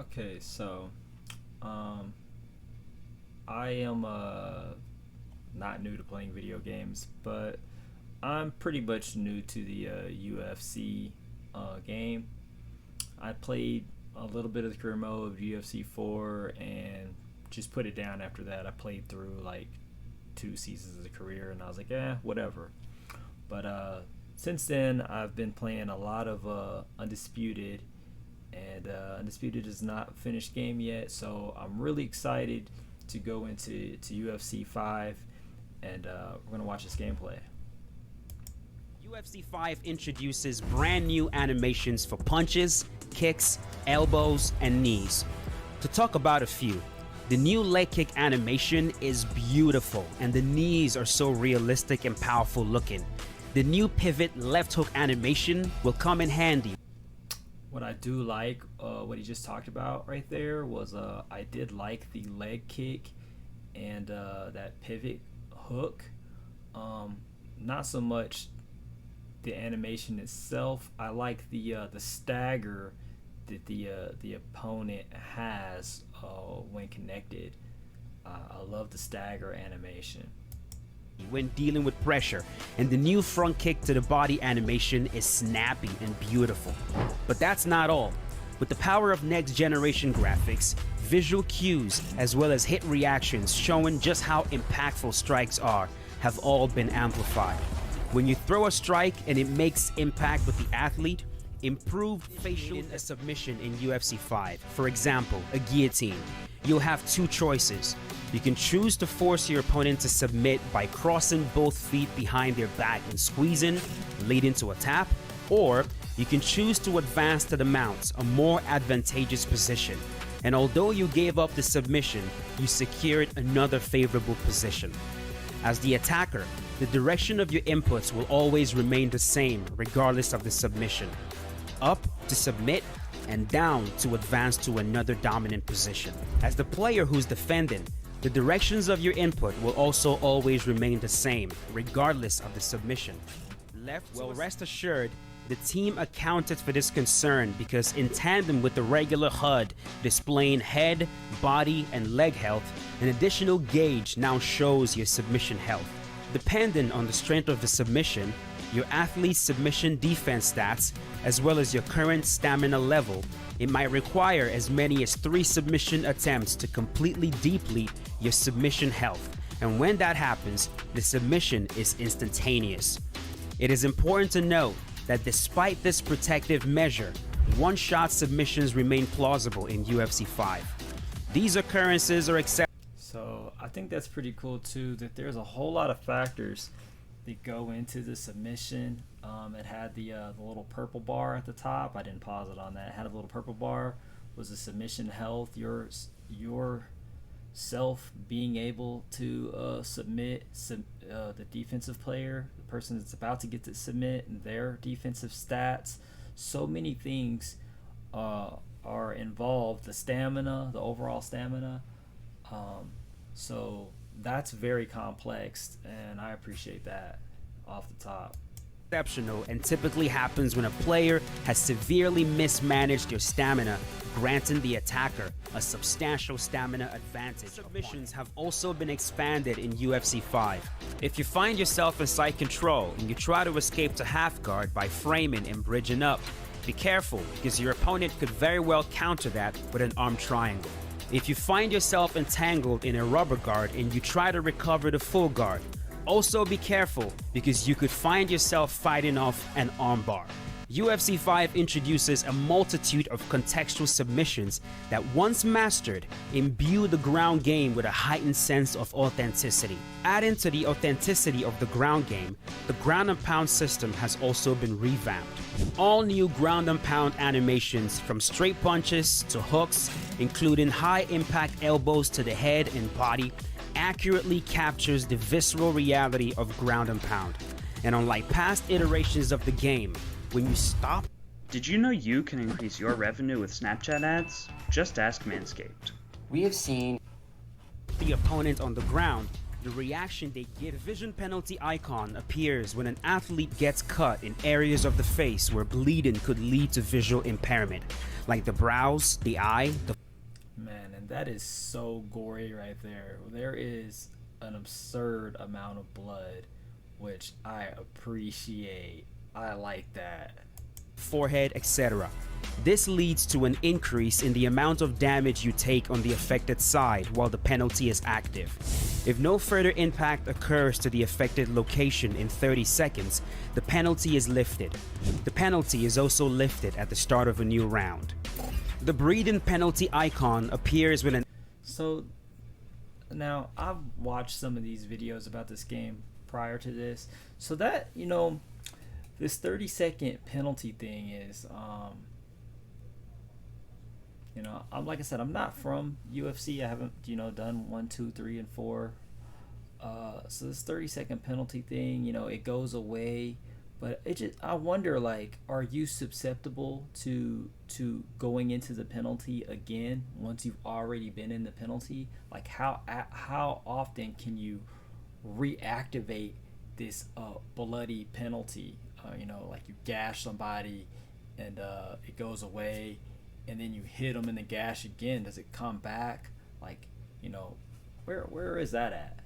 Okay, so um, I am not new to playing video games, but I'm pretty much new to the UFC game. I played a little bit of the career mode of UFC 4 and just put it down after that. I played through like two seasons of the career and I was like, whatever. But since then, I've been playing a lot of Undisputed, and Undisputed is not a finished game yet, so I'm really excited to go into UFC 5, and we're gonna watch this gameplay. UFC 5 introduces brand new animations for punches, kicks, elbows, and knees. To talk about a few, the new leg kick animation is beautiful, and the knees are so realistic and powerful looking. The new pivot left hook animation will come in handy. What I do like, what he just talked about right there, was I did like the leg kick and that pivot hook. Not so much the animation itself. I like the stagger that the opponent has when connected. I love the stagger animation When dealing with pressure, and the new front kick to the body animation is snappy and beautiful. But that's not all. With the power of next generation graphics, visual cues, as well as hit reactions showing just how impactful strikes are, have all been amplified. When you throw a strike and it makes impact with the athlete, improved facial in a submission in UFC 5, for example, a guillotine, you'll have two choices. You can choose to force your opponent to submit by crossing both feet behind their back and squeezing, leading to a tap, or you can choose to advance to the mount, a more advantageous position. And although you gave up the submission, you secured another favorable position. As the attacker, the direction of your inputs will always remain the same regardless of the submission. Up to submit, and down to advance to another dominant position. As the player who's defending, the directions of your input will also always remain the same, regardless of the submission. Well, rest assured, the team accounted for this concern because in tandem with the regular HUD displaying head, body, and leg health, an additional gauge now shows your submission health. Depending on the strength of the submission, your athlete's submission defense stats, as well as your current stamina level, it might require as many as 3 submission attempts to completely deplete your submission health, and when that happens, the submission is instantaneous. It is important to note that despite this protective measure, one-shot submissions remain plausible in UFC 5. These occurrences are acceptable. So I think that's pretty cool too, that there's a whole lot of factors that go into the submission. It had the little purple bar at the top. I didn't pause it on that. It had a little purple bar. Was the submission health, your self being able to submit the defensive player, the person that's about to get to submit, and their defensive stats. So many things are involved. The stamina, the overall stamina. So that's very complex, and I appreciate that off the top. Exceptional and typically happens when a player has severely mismanaged your stamina, granting the attacker a substantial stamina advantage. Submissions have also been expanded in UFC 5. If you find yourself in side control and you try to escape to half guard by framing and bridging up, be careful because your opponent could very well counter that with an arm triangle. If you find yourself entangled in a rubber guard and you try to recover the full guard, also be careful because you could find yourself fighting off an armbar. UFC 5 introduces a multitude of contextual submissions that, once mastered, imbue the ground game with a heightened sense of authenticity. Adding to the authenticity of the ground game, the ground and pound system has also been revamped. All new ground and pound animations, from straight punches to hooks, including high impact elbows to the head and body, accurately captures the visceral reality of ground and pound. And unlike past iterations of the game, when you stop... Did you know you can increase your revenue with Snapchat ads? Just ask Manscaped. We have seen the opponent on the ground, the reaction they give. The vision penalty icon appears when an athlete gets cut in areas of the face where bleeding could lead to visual impairment. like the brows, the eye, the Man, and that is so gory right there. There is an absurd amount of blood, which I appreciate. I like that. forehead, etc. This leads to an increase in the amount of damage you take on the affected side while the penalty is active. If no further impact occurs to the affected location in 30 seconds, the penalty is lifted. The penalty is also lifted at the start of a new round. The breathing penalty icon appears when an So now I've watched some of these videos about this game prior to this. So that, this 30-second penalty thing is I'm like I said, I'm not from UFC. I haven't done 1, 2, 3, and 4. So this 30-second penalty thing, it goes away, but I wonder, like, are you susceptible to going into the penalty again once you've already been in the penalty? Like, how often can you reactivate this bloody penalty? Like you gash somebody and it goes away, and then you hit them in the gash again. Does it come back? Like, where is that at?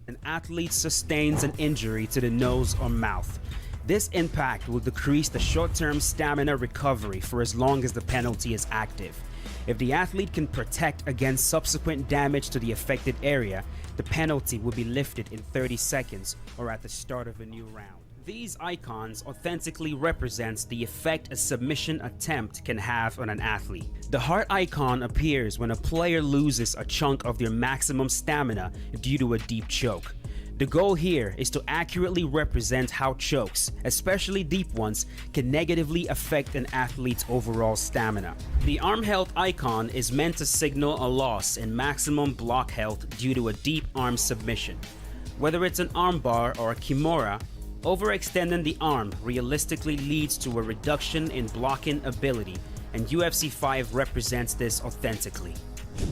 an athlete sustains an injury to the nose or mouth. This impact will decrease the short-term stamina recovery for as long as the penalty is active. If the athlete can protect against subsequent damage to the affected area, the penalty will be lifted in 30 seconds or at the start of a new round. These icons authentically represents the effect a submission attempt can have on an athlete. The heart icon appears when a player loses a chunk of their maximum stamina due to a deep choke. The goal here is to accurately represent how chokes, especially deep ones, can negatively affect an athlete's overall stamina. The arm health icon is meant to signal a loss in maximum block health due to a deep arm submission. Whether it's an armbar or a kimura, overextending the arm realistically leads to a reduction in blocking ability, and UFC 5 represents this authentically.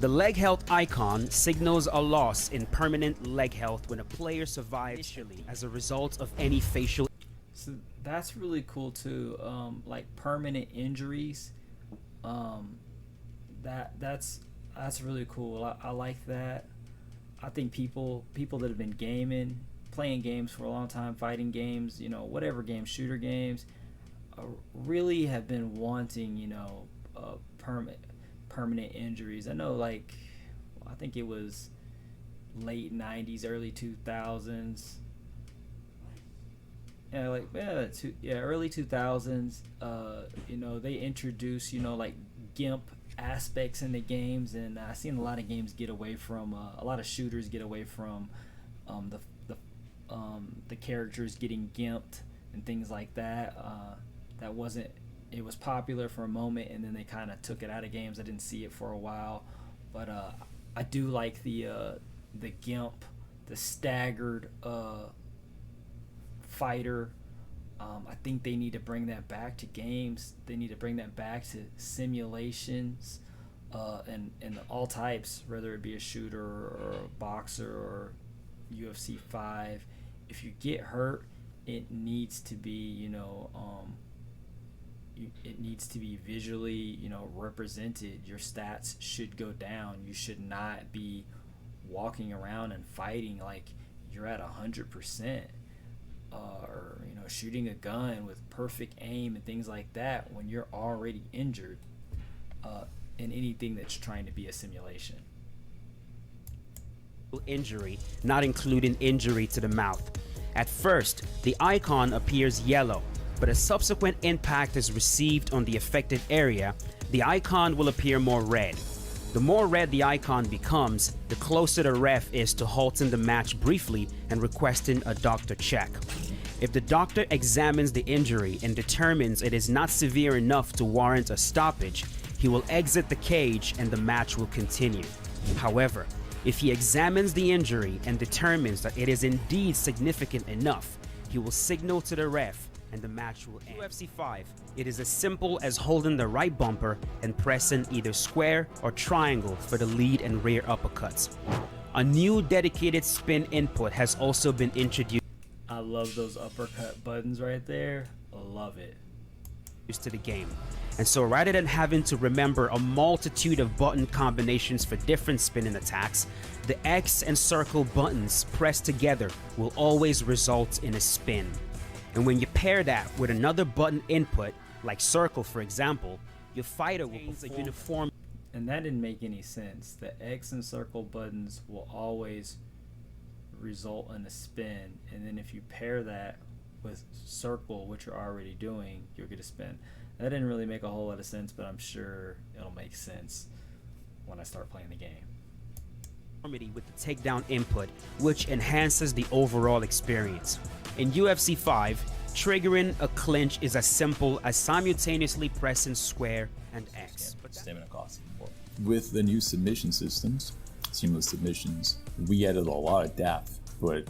The leg health icon signals a loss in permanent leg health when a player survives as a result of any facial. So that's really cool too. Like permanent injuries. That's really cool. I like that. I think people that have been playing games for a long time, fighting games, whatever games, shooter games, really have been wanting, permanent injuries. I know, I think it was late 90s, early 2000s. Early 2000s. They introduced, GIMP aspects in the games, and I've seen a lot of games get away from, a lot of shooters get away from the characters getting gimped and things like that. It was popular for a moment, and then they kind of took it out of games. I didn't see it for a while, but I do like the gimp, the staggered fighter. I think they need to bring that back to games. They need to bring that back to simulations, and all types, whether it be a shooter or a boxer or UFC 5. If you get hurt, it needs to be, it needs to be visually, represented. Your stats should go down. You should not be walking around and fighting like you're at 100%, or shooting a gun with perfect aim and things like that when you're already injured, in anything that's trying to be a simulation. Injury, not including injury to the mouth. At first, the icon appears yellow, but as subsequent impact is received on the affected area, the icon will appear more red. The more red the icon becomes, the closer the ref is to halting the match briefly and requesting a doctor check. If the doctor examines the injury and determines it is not severe enough to warrant a stoppage, he will exit the cage and the match will continue. However, if he examines the injury and determines that it is indeed significant enough, he will signal to the ref and the match will end. UFC 5, it is as simple as holding the right bumper and pressing either square or triangle for the lead and rear uppercuts. A new dedicated spin input has also been introduced. I love those uppercut buttons right there. I love it. to the game. And so rather than having to remember a multitude of button combinations for different spinning attacks, the X and circle buttons pressed together will always result in a spin. And when you pair that with another button input, like circle for example, your fighter will perform uniform. And that didn't make any sense. The X and circle buttons will always result in a spin, and then if you pair that with circle, which you're already doing, you'll get a spin. That didn't really make a whole lot of sense, but I'm sure it'll make sense when I start playing the game. With the takedown input, which enhances the overall experience. In UFC 5, triggering a clinch is as simple as simultaneously pressing square and X. Stamina cost. With the new submission systems, seamless submissions, we added a lot of depth, but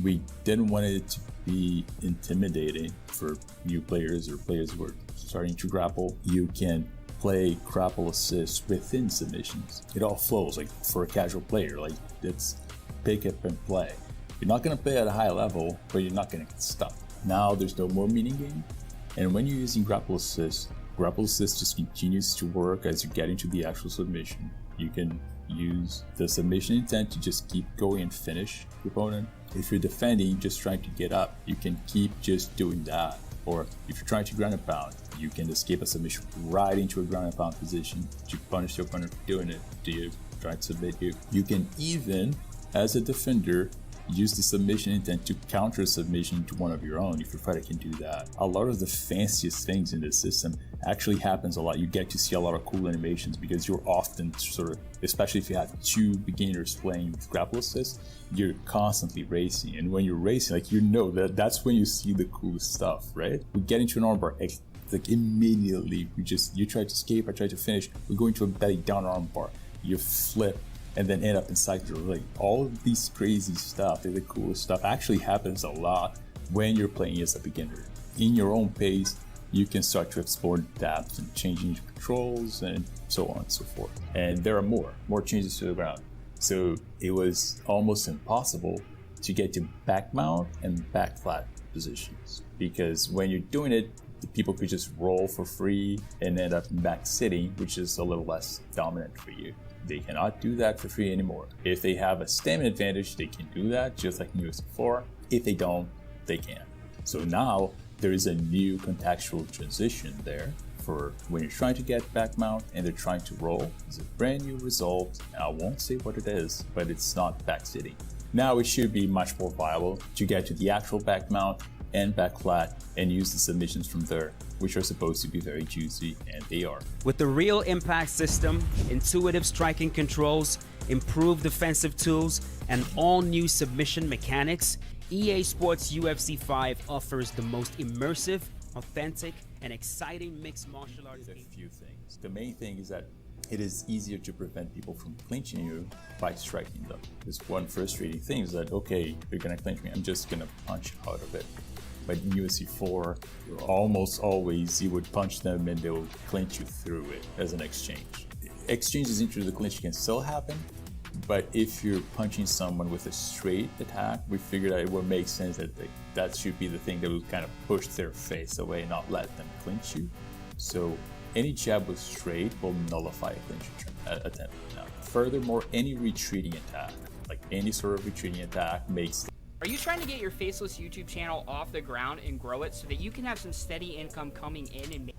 we didn't want it to be intimidating for new players or players who are starting to grapple. You can play grapple assist within submissions. It all flows like for a casual player, like it's pick up and play. You're not going to play at a high level, but you're not going to get stuck. Now there's no more mini game, and when you're using grapple assist just continues to work as you get into the actual submission. You can use the submission intent to just keep going and finish the opponent. If you're defending, just trying to get up, you can keep just doing that. Or if you're trying to ground and pound, you can escape a submission right into a ground and pound position to punish your opponent for doing it. Do you try to submit you? You can even, as a defender, use the submission intent to counter a submission to one of your own if your fighter can do that. A lot of the fanciest things in this system actually happens a lot. You get to see a lot of cool animations because you're often sort of, especially if you have two beginners playing with grapple assist, you're constantly racing. And when you're racing, like, you know that's when you see the coolest stuff, right? We get into an armbar, like immediately you try to escape, I try to finish, we go into a belly down armbar, you flip, and then end up inside your leg. All of these crazy stuff, the coolest stuff, actually happens a lot when you're playing as a beginner. In your own pace, you can start to explore depth and changing controls and so on and so forth. And there are more changes to the ground. So it was almost impossible to get to back mount and back flat positions, because when you're doing it, the people could just roll for free and end up back sitting, which is a little less dominant for you. They cannot do that for free anymore. If they have a stamina advantage, they can do that, just like in UFC 4. If they don't, they can't. So now there is a new contextual transition there for when you're trying to get back mount and they're trying to roll. It's a brand new result. I won't say what it is, but it's not back sitting. Now it should be much more viable to get to the actual back mount and back flat and use the submissions from there, which are supposed to be very juicy, and they are. With the real impact system, intuitive striking controls, improved defensive tools, and all new submission mechanics, EA Sports UFC 5 offers the most immersive, authentic, and exciting mixed martial arts game. A few things. The main thing is that it is easier to prevent people from clinching you by striking them. This one frustrating thing is that, okay, you're gonna clinch me, I'm just gonna punch out of it. But in UFC 4, almost always you would punch them and they will clinch you through it as an exchange. Exchanges into the clinch can still happen, but if you're punching someone with a straight attack, we figured out it would make sense that that should be the thing that would kind of push their face away and not let them clinch you. So any jab with straight will nullify a clinch attempt. Now, furthermore, any retreating attack, like any sort of retreating attack, makes. Are you trying to get your faceless YouTube channel off the ground and grow it so that you can have some steady income coming in and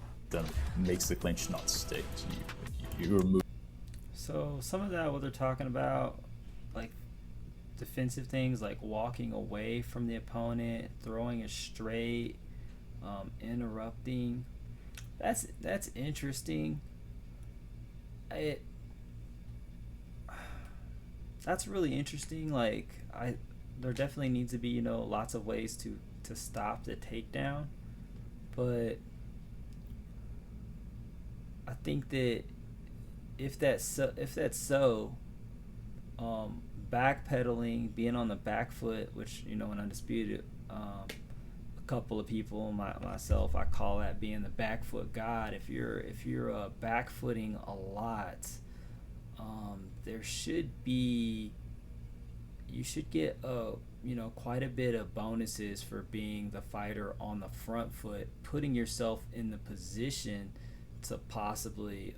makes the clinch not stick to you? You remove. So some of that, what they're talking about, like defensive things like walking away from the opponent, throwing a straight, interrupting. That's interesting. That's really interesting. Like there definitely needs to be, lots of ways to stop the takedown, but I think that if that's so, backpedaling, being on the back foot, which in Undisputed, a couple of people, myself, I call that being the back foot god. If you're back footing a lot, there should be, you should get quite a bit of bonuses for being the fighter on the front foot, putting yourself in the position to possibly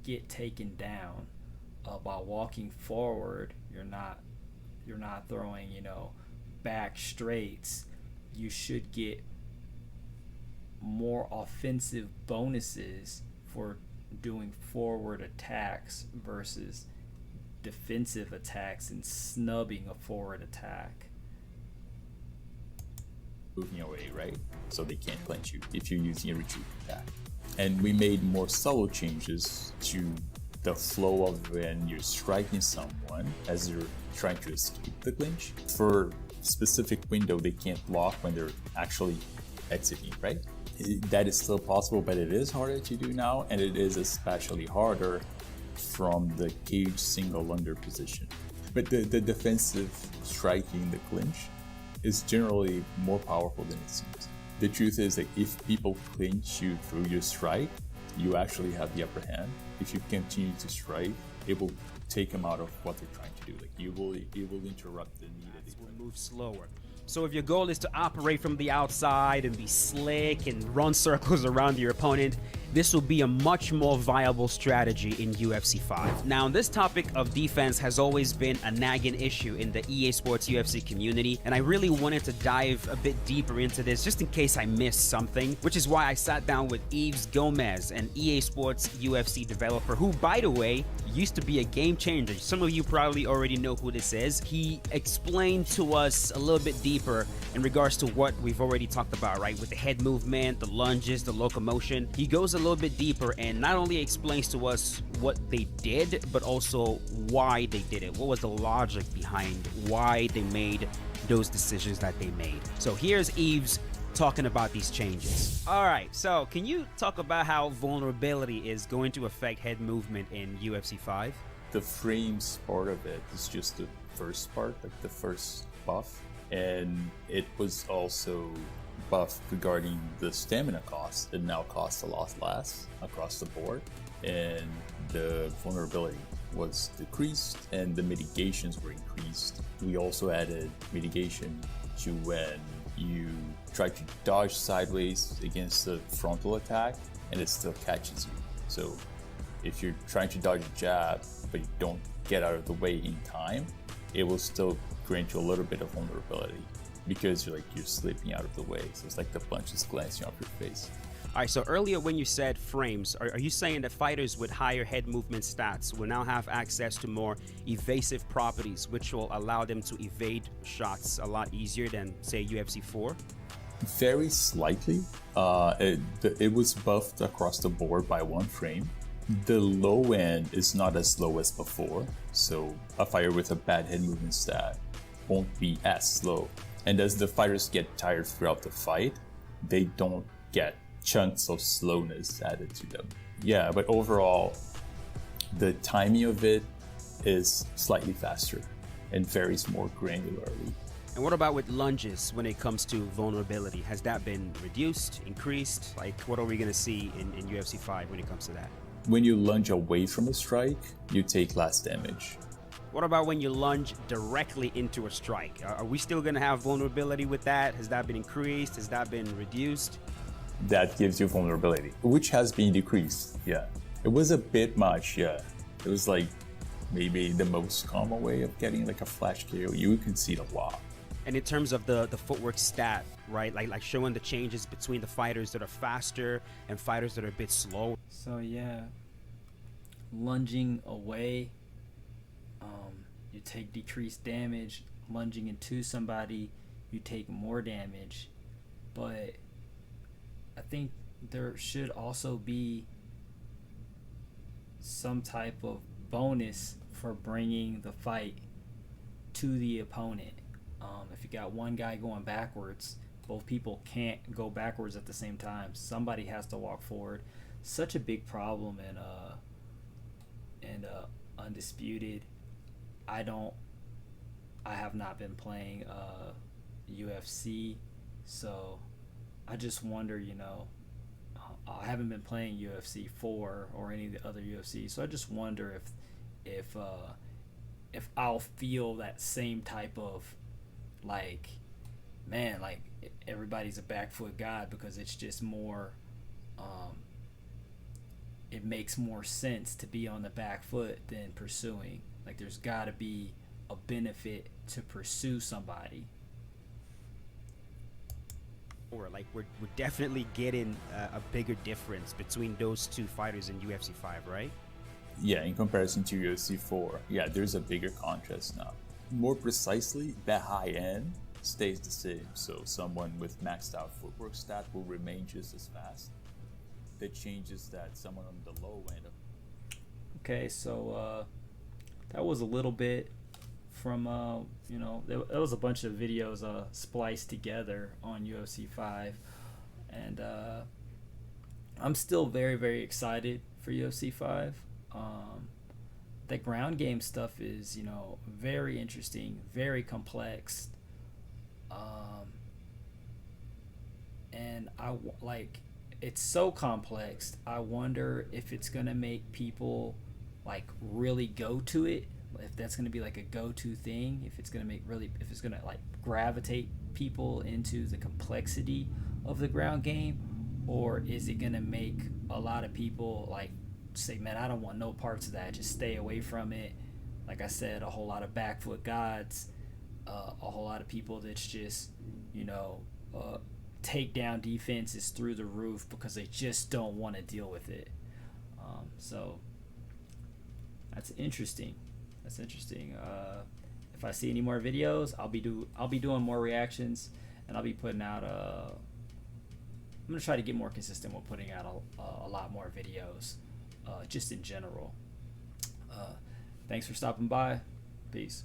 get taken down by walking forward. You're not throwing back straights. You should get more offensive bonuses for doing forward attacks versus defensive attacks and snubbing a forward attack. Moving away, right? So they can't clinch you if you're using a retreat attack. And we made more subtle changes to the flow of when you're striking someone as you're trying to escape the clinch. For specific window, they can't block when they're actually exiting, right? That is still possible, but it is harder to do now, and it is especially harder from the cage single under position. But the defensive striking the clinch is generally more powerful than it seems. The truth is that if people clinch you through your strike, you actually have the upper hand. If you continue to strike, it will take them out of what they're trying to do. Like you will interrupt the needed. Will move slower. So if your goal is to operate from the outside and be slick and run circles around your opponent, this will be a much more viable strategy in UFC 5. Now, this topic of defense has always been a nagging issue in the EA Sports UFC community, and I really wanted to dive a bit deeper into this just in case I missed something, which is why I sat down with Yves Gomez, an EA Sports UFC developer who, by the way, used to be a game changer. Some of you probably already know who this is. He explained to us a little bit deeper in regards to what we've already talked about, right? With the head movement, the lunges, the locomotion. He goes a little bit deeper and not only explains to us what they did, but also why they did it. What was the logic behind why they made those decisions that they made. So here's Yves talking about these changes. All right, so can you talk about how vulnerability is going to affect head movement in UFC 5? The frames part of it is just the first part, like the first buff, and it was also buffed regarding the stamina cost. It now costs a lot less across the board, and the vulnerability was decreased and the mitigations were increased. We also added mitigation to when you try to dodge sideways against the frontal attack and it still catches you. So if you're trying to dodge a jab but you don't get out of the way in time, it will still grant you a little bit of vulnerability because you're slipping out of the way. So it's like the punch is glancing off your face. All right, so earlier when you said frames, are you saying that fighters with higher head movement stats will now have access to more evasive properties, which will allow them to evade shots a lot easier than, say, UFC 4? Very slightly. It was buffed across the board by 1 frame. The low end is not as low as before, so a fighter with a bad head movement stat won't be as slow. And as the fighters get tired throughout the fight, they don't get chunks of slowness added to them. Yeah, but overall, the timing of it is slightly faster and varies more granularly. And what about with lunges when it comes to vulnerability? Has that been reduced, increased? Like, what are we going to see in UFC 5 when it comes to that? When you lunge away from a strike, you take less damage. What about when you lunge directly into a strike? Are we still going to have vulnerability with that? Has that been increased? Has that been reduced? That gives you vulnerability, which has been decreased. Yeah, it was a bit much. Yeah, it was like maybe the most common way of getting like a flash KO. You can see it a lot. And in terms of the footwork stat, right? Like showing the changes between the fighters that are faster and fighters that are a bit slow. So yeah, lunging away, you take decreased damage. Lunging into somebody, you take more damage. But I think there should also be some type of bonus for bringing the fight to the opponent. If you got one guy going backwards, both people can't go backwards at the same time. Somebody has to walk forward. Such a big problem in Undisputed. I have not been playing UFC, so I just wonder, I haven't been playing UFC 4 or any of the other UFC, so I just wonder if if I'll feel that same type of like, man, like everybody's a back foot god, because it's just more, it makes more sense to be on the back foot than pursuing. Like there's got to be a benefit to pursue somebody. Or like we're definitely getting a bigger difference between those two fighters in UFC 5, right? Yeah, in comparison to UFC 4, yeah, there's a bigger contrast now. More precisely, that high end stays the same. So someone with maxed out footwork stat will remain just as fast. The changes that someone on the low end. Okay, so that was a little bit from there was a bunch of videos spliced together on UFC 5, and I'm still very, very excited for UFC 5. The ground game stuff is very interesting, very complex, and it's so complex. I wonder if it's gonna make people like really go to it, if that's gonna be like a go-to thing, if it's gonna like gravitate people into the complexity of the ground game, or is it gonna make a lot of people like say, man, I don't want no parts of that, just stay away from it. Like I said, a whole lot of back foot gods, a whole lot of people that's just takedown defense is through the roof because they just don't want to deal with it. So that's interesting. If I see any more videos, I'll be doing more reactions, and I'll be putting out I'm gonna try to get more consistent with putting out a lot more videos, just in general. Thanks for stopping by. Peace.